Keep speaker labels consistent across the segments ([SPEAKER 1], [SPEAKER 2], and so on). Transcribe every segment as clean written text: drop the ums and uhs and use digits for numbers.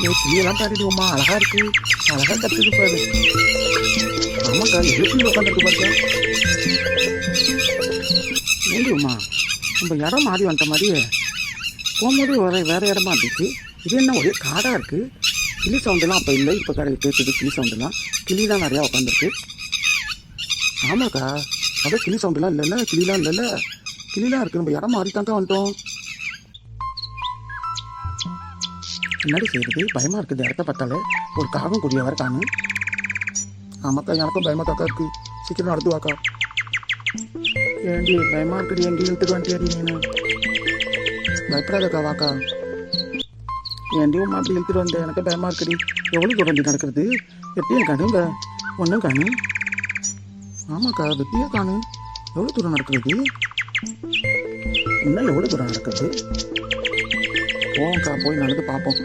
[SPEAKER 1] கிளியெல்லாம் பாடிடுவோம்மா, அழகா இருக்கு, அழகா கத்துக்கு பாரு. ஆமாக்கா, எப்படி உட்காந்துருக்கு பாருக்கா. ஏண்டியும்மா, நம்ம இடம் மாறி வந்த மாதிரியே போகும்போது வேற இடமா இருந்துச்சு. இது என்ன ஒரே காடாக இருக்கு. கிளி சவுண்டெல்லாம் அப்போ இல்லை, இப்போ கடை கேட்குது கிளி சவுண்டெல்லாம். கிளி தான் நிறையா உட்காந்துருக்கு. ஆமாக்கா, அதான் கிளி சவுண்டெல்லாம் இல்லைல்ல, கிளிலாம் இல்லைல்ல, கிளிலாம் இருக்குது. நம்ம இடம் மாறித்தாங்க வந்துட்டோம். என்னடி செய்யுது, பயமாக இருக்குது இடத்த பார்த்தாலே. ஒரு காகம் கொடிய வர காணும். ஆமாக்கா, எனக்கும் பயமாக தாக்கா இருக்குது. சீக்கிரம் நடத்து வாக்கா. ஏண்டி பயமாக இருக்குடி, எங்கேயும் இழுத்துட்டு வந்துட்டியாடி நீனு. பயப்படாதக்கா வாக்கா. ஏண்டி உமா அப்படி இழுத்துட்டு வந்தேன், எனக்கு பயமாக இருக்குடி. எவ்வளோ தூரம் நடக்கிறது, வெட்டியும் காணுங்க, ஒன்றும் காணு. ஆமாக்கா, வெட்டியாக காணு. எவ்வளோ தூரம் நடக்கிறது, இன்னும் எவ்வளோ தூரம் நடக்கிறது. போங்கக்கா, போய் நடந்து பார்ப்போம்.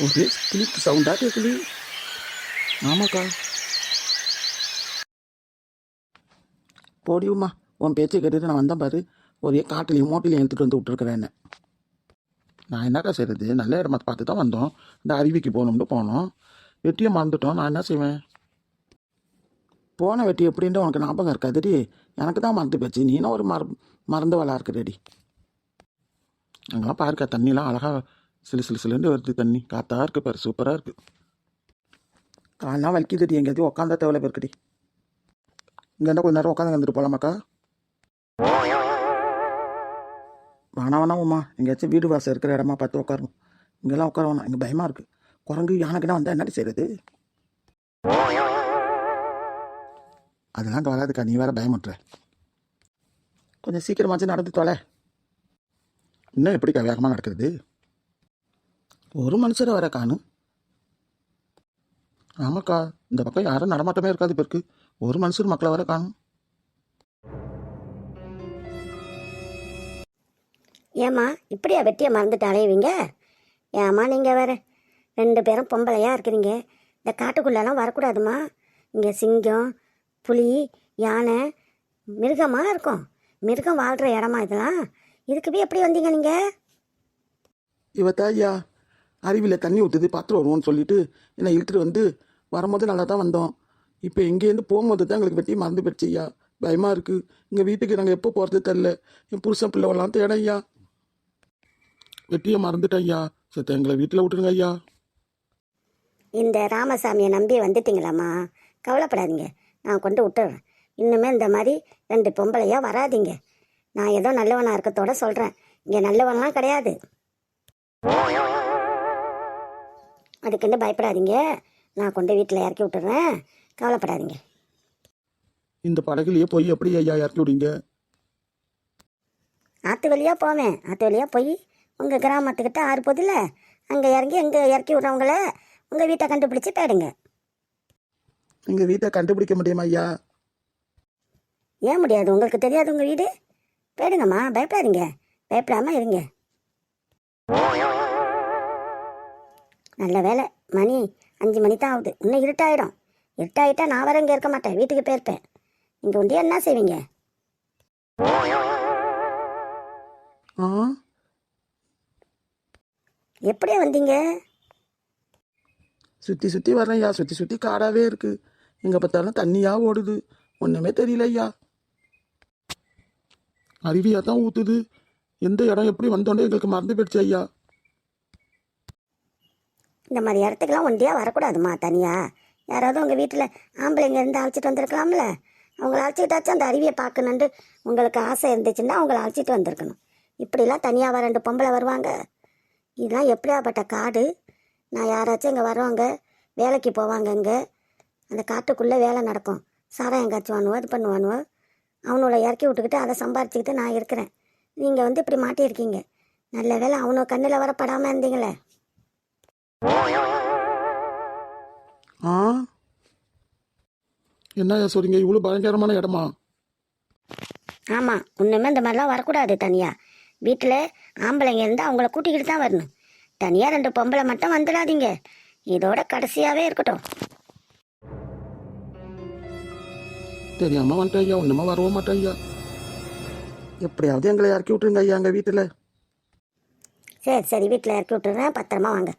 [SPEAKER 1] ஒரு கிளிக்கு சவுண்டா கேட்குது. ஆமாக்கா, போடியுமா, உன் பேச்சை கேட்டுட்டு நான் வந்தேன் பாரு. ஒரே காட்டிலையும் மோட்டிலையும் எடுத்துகிட்டு வந்து விட்டுருக்குறேன் என்ன. நான் என்னக்கா செய்கிறது, நல்ல இடமா பார்த்து தான் வந்தோம். இந்த அருவிக்கு போகணும்னு போனோம், வெட்டியை மறந்துட்டோம். நான் என்ன செய்வேன். போன வெட்டி எப்படின்ட்டு உனக்கு ஞாபகம் இருக்காதுடி, எனக்கு தான் மறந்து போச்சு. நீனும் ஒரு மறந்து வளா இருக்குறடி. அங்கெல்லாம் பாருக்கா, தண்ணிலாம் அழகாக சிலுண்டு வருது. தண்ணி காற்றா இருக்குது பாரு, சூப்பராக இருக்குது. காலெலாம் வலிக்குதுடி, எங்கேயாவது உட்காந்தா தேவையில்ல இருக்குடி. இங்கேண்டா கொஞ்ச நேரம் உட்காந்து வந்துட்டு போகலாமாக்கா. வேணாம் உமா, எங்கேயாச்சும் வீடு வாசல் இருக்கிற இடமா பார்த்து உட்காரணும். இங்கெல்லாம் உட்கார வேணாம், இங்கே பயமாக இருக்குது. குரங்கு யானைக்குன்னா வந்தால் என்னடி செய்கிறது. அதெல்லாம் வராதுக்கா, நீ வேறு பயமுட்டுற. கொஞ்சம் சீக்கிரமாச்சு நடந்து தொலை. இன்னும் எப்படிக்கா வேகமாக நடக்கிறது. ஒரு மனுஷரை வர காணும். ஆமாக்கா, இந்த பக்கம் யாரும் நடமாட்டமே இருக்காது. இப்போ இருக்குது ஒரு மனுஷர் மக்களை வர காணும்.
[SPEAKER 2] ஏம்மா இப்படியா வெட்டியை மறந்துட்டு அலையுவீங்க. ஏம்மா நீங்கள் வேறு 2 பேரும் பொம்பளையாக இருக்கிறீங்க. இந்த காட்டுக்குள்ளெல்லாம் வரக்கூடாதுமா. இங்கே சிங்கம், புலி, யானை, மிருகமாக இருக்கும். மிருகம் வாழ்கிற இடமா இதெல்லாம். இதுக்கு போய் எப்படி வந்தீங்க நீங்கள்.
[SPEAKER 1] இவத்தா ஐயா, அருவியில் தண்ணி ஊற்றுது பார்த்துட்டு வருவோம்னு சொல்லிட்டு என்னை இழுத்துட்டு வந்து வரும்போது நல்லா தான் வந்தோம். இப்போ எங்கேருந்து போகும்போது தான் எங்களுக்கு வெட்டி மறந்து போயிடுச்சு ஐயா. பயமாக இருக்குது. எங்கள் வீட்டுக்கு நாங்கள் எப்போ போகிறது தெரில. என் புருஷன் பிள்ளைவெல்லாம் தேட ஐயா. வெட்டியை மறந்துட்டேன் ஐயா. சத்த எங்களை வீட்டில் விட்டுருங்க ஐயா.
[SPEAKER 2] இந்த ராமசாமியை நம்பி வந்துட்டீங்களாம்மா, கவலைப்படாதீங்க, நான் கொண்டு விட்டுறேன். இன்னுமே இந்த மாதிரி 2 பொம்பளையாக வராதிங்க. நான் ஏதோ நல்லவனாக இருக்கத்தோட சொல்கிறேன். இங்கே நல்லவன்லாம் கிடையாது. அதுக்குன்னு பயப்படாதீங்க, நான் கொண்டு வீட்டில் இறக்கி விட்டுறேன், கவலைப்படாதீங்க.
[SPEAKER 1] இந்த படகுலையே போய் எப்படி ஐயா இறக்கி விடுங்க.
[SPEAKER 2] ஆற்று வழியாக போவேன். ஆற்று வழியாக போய் உங்கள் கிராமத்துக்கிட்ட ஆறு போதில்ல, அங்கே இறங்கி எங்கே இறக்கி விட்றவங்கள உங்கள் வீட்டை கண்டுபிடிச்சி போயிடுங்க.
[SPEAKER 1] எங்கள் வீட்டை கண்டுபிடிக்க முடியுமா ஐயா.
[SPEAKER 2] ஏன் முடியாது, உங்களுக்கு தெரியாது உங்கள் வீடு. போயிடுங்கம்மா, பயப்படாதீங்க, பயப்படாமல் இருங்க. நல்ல வேலை, மணி 5 மணி தான் ஆகுது. இன்னும் இருட்டாயிடும். இருட்டாயிட்டா நான் வர இங்கே இருக்க மாட்டேன், வீட்டுக்கு போயிருப்பேன். இங்கே ஒண்டியா என்ன செய்வீங்க. எப்படியா வந்தீங்க.
[SPEAKER 1] சுற்றி சுற்றி வரேன் ஐயா. சுற்றி சுற்றி காடாகவே இருக்குது. எங்கே பார்த்தாலும் தண்ணியாக ஓடுது, ஒன்றுமே தெரியல ஐயா. அருவியாக தான் ஊற்றுது. எந்த இடம் எப்படி வந்தோன்னே எங்களுக்கு மறந்து போயிடுச்சு ஐயா.
[SPEAKER 2] இந்த மாதிரி இடத்துக்கெல்லாம் ஒண்டியாக வரக்கூடாதுமா. தனியாக யாராவது உங்கள் வீட்டில் ஆம்பளைங்க இருந்து அழைச்சிட்டு வந்திருக்கலாம்ல. அவங்கள அழைச்சிக்கிட்டாச்சும் அந்த அருவியை பார்க்கணுன்ட்டு உங்களுக்கு ஆசை இருந்துச்சுன்னா அவங்கள அழைச்சிட்டு வந்திருக்கணும். இப்படிலாம் தனியாக 2 பொம்பளை வருவாங்க. இதெல்லாம் எப்படியாப்பட்ட காடு. நான் யாராச்சும் இங்கே வருவாங்க, வேலைக்கு போவாங்க. இங்கே அந்த காட்டுக்குள்ளே வேலை நடக்கும். சாராயம் எங்காச்சும் அது பண்ணுவானுவோ. அவனோட இறக்கி விட்டுக்கிட்டு அதை சம்பாரிச்சுக்கிட்டு நான் இருக்கிறேன். நீங்கள் வந்து இப்படி மாட்டியிருக்கீங்க. நல்ல வேலை அவனோ கண்ணில் வரப்படாமல் இருந்தீங்களே.
[SPEAKER 1] என்ன சொல்றீங்க, இவ்வளோ பயங்கரமான இடமா.
[SPEAKER 2] ஆமாம், ஒன்றுமே இந்த மாதிரிலாம் வரக்கூடாது. தனியாக வீட்டில் ஆம்பளைங்க இருந்தால் அவங்கள கூட்டிக்கிட்டு தான் வரணும். தனியாக 2 பொம்பளை மட்டும் வந்துடாதீங்க. இதோட கடைசியாகவே இருக்கட்டும்.
[SPEAKER 1] தெரியாமல் வந்துட்டேன் ஐயா, ஒன்றுமே வரவும் மாட்டேன் ஐயா. எப்படியாவது எங்களை இறக்கி விட்டுருங்க ஐயா எங்கள் வீட்டில்.
[SPEAKER 2] சரி சரி வீட்டில் இறக்கி விட்டுறேன், பத்திரமா வாங்க.